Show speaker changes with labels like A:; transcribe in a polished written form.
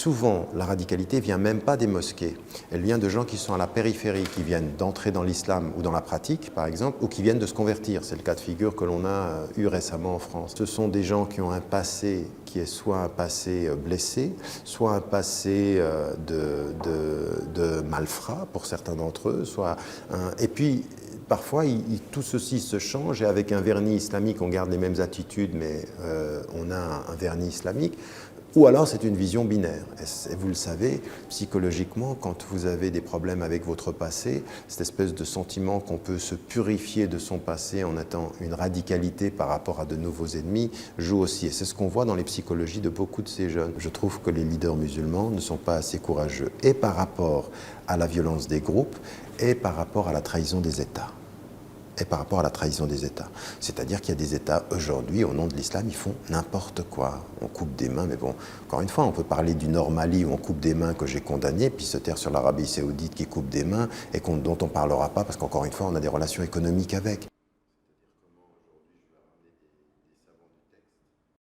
A: souvent, la radicalité ne vient même pas des mosquées. Elle vient de gens qui sont à la périphérie, qui viennent d'entrer dans l'islam ou dans la pratique, par exemple, ou qui viennent de se convertir. C'est le cas de figure que l'on a eu récemment en France. Ce sont des gens qui ont un passé qui est soit un passé blessé, soit un passé de malfrats pour certains d'entre eux, et puis parfois tout ceci se change et avec un vernis islamique on garde les mêmes attitudes mais on a un vernis islamique. Ou alors c'est une vision binaire. Et vous le savez, psychologiquement, quand vous avez des problèmes avec votre passé, cette espèce de sentiment qu'on peut se purifier de son passé en étant une radicalité par rapport à de nouveaux ennemis joue aussi. Et c'est ce qu'on voit dans les psychologies de beaucoup de ces jeunes. Je trouve que les leaders musulmans ne sont pas assez courageux, et par rapport à la violence des groupes, et par rapport à la trahison des États. Et par rapport à la trahison des États. C'est-à-dire qu'il y a des États, aujourd'hui, au nom de l'islam, ils font n'importe quoi. On coupe des mains, mais bon, encore une fois, on peut parler du Nord Mali où on coupe des mains que j'ai condamné, puis se taire sur l'Arabie Saoudite qui coupe des mains et dont on ne parlera pas parce qu'encore une fois, on a des relations économiques avec.